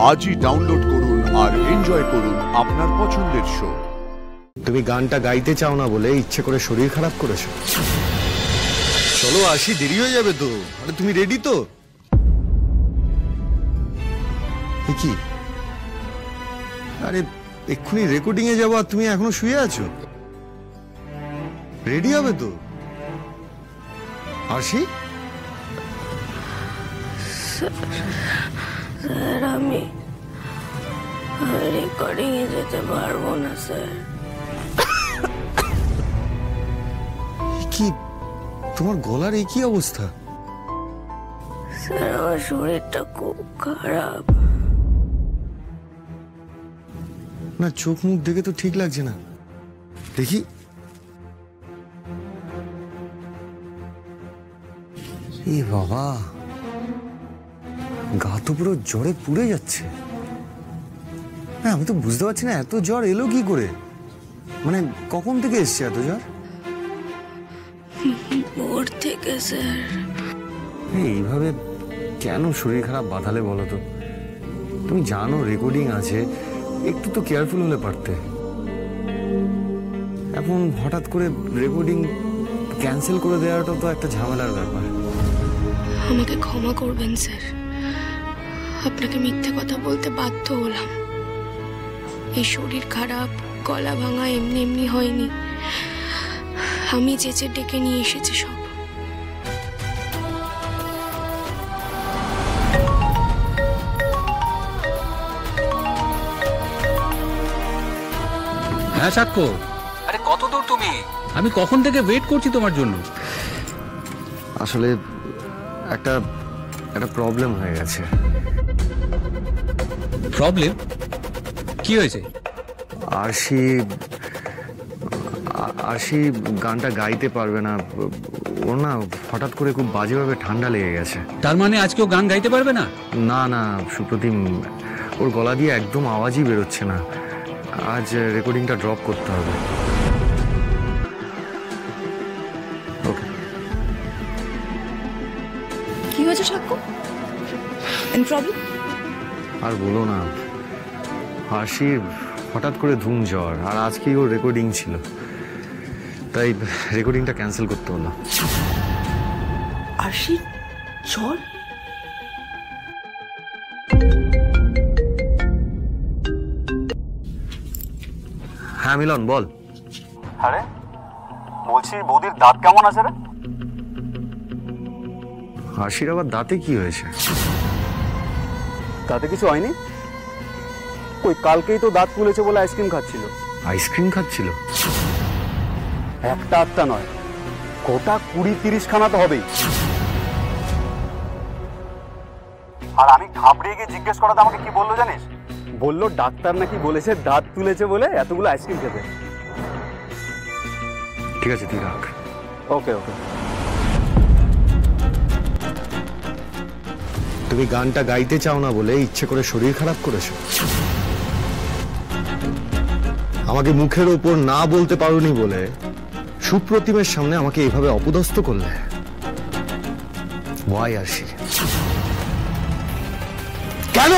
আজই ডাউনলোড করুন আর এনজয় করুন আপনার পছন্দের শো। তুমি গানটা গাইতে চাও না বলে ইচ্ছে করে শরীর খারাপ করেছো। চলো আসি, দেরি হয়ে যাবে তো। আরে তুমি রেডি তো? কি আরে এক্ষুনি রেকর্ডিং এ যাবো আর তুমি এখনো শুয়ে আছো? রেডি হবে তো? আসি। স্যার আমি রেকর্ডিং এ যেতে পারবো না স্যার। কি তোমার গলার এই কি অবস্থা? স্যার আমার শরীরটা খুব খারাপ। না চোখ মুখ দেখে তো ঠিক লাগছে না। দেখি এ বাবা, গা তো পুরো জ্বরে পুড়ে যাচ্ছে। হ্যাঁ আমি তো বুঝতে পারছি না এত জ্বর এলো কি করে, মানে কখন থেকে এসছে এত জ্বর? ভোর থেকে স্যার। এইভাবে কেন শরীর খারাপ বাঁধালে বলো তো? তুমি জানো রেকর্ডিং আছে, একটু তো কেয়ারফুল হলে পারতে। এখন হঠাৎ করে রেকর্ডিং ক্যান্সেল করে দেওয়াটা তো একটা ঝামেলার ব্যাপার। আমাকে ক্ষমা করবেন স্যার, আপনাকে মিথ্যে কথা বলতে বাধ্য হলাম। এই শরীর খারাপ, গলা ভাঙা এমনি এমনি হয়নি, আমি চেঁচে ডেকে নিয়ে এসেছি সব। হ্যাঁ সাক্ষ্য, আরে কত দূর তুমি? আমি কখন থেকে ওয়েট করছি তোমার জন্য। আসলে একটা প্রবলেম হয়ে গেছে। প্রবলেম? কি হয়েছে? আরশি গানটা গাইতে পারবে না। ওর না হঠাৎ করে খুব বাজেভাবে ঠান্ডা লেগে গেছে। তার মানে আজকেও গান গাইতে পারবে না? না না সুপ্রতিম, ওর গলা দিয়ে একদম আওয়াজই বেরোচ্ছে না। আজ রেকর্ডিংটা ড্রপ করতে হবে। ওকে। কি হয়েছে সাক্ষ্য? Any problem? আর বলো না, আরশির হঠাৎ করে ধুম জ্বর, আর আজকেই ওর রেকর্ডিং ছিল, তাই রেকর্ডিংটা ক্যান্সেল করতে হলো। আরশি জ্বর? হ্যাঁ মিলন বল। আরে বলছি বৌদির দাঁত কেমন আছে রে? আরশির আবার দাঁতে কি হয়েছে? দাঁতে কিছু হয়নি। ওই কালকেই তো দাঁত তুলেছে বলে আইসক্রিম খাচ্ছিল। আইসক্রিম খাচ্ছিল? একটা আটটা নয়, গোটা 20-30 খানা তো হবেই। আর আমি ঘাবড়িয়ে গিয়ে জিজ্ঞেস করাতে আমাকে কি বললো জানিস? বললো ডাক্তার নাকি বলেছে দাঁত তুলেছে বলে এতগুলো আইসক্রিম খেতে। ঠিক আছে তুই রাখ। ওকে ওকে। তুমি গানটা গাইতে চাও না বলে ইচ্ছে করে শরীর খারাপ করেছো। আমাকে মুখের ওপর না বলতে পারোনি বলে সুপ্রতিমের সামনে আমাকে এইভাবে অপদস্থ করলে। ওয়াই আরশি? কেন?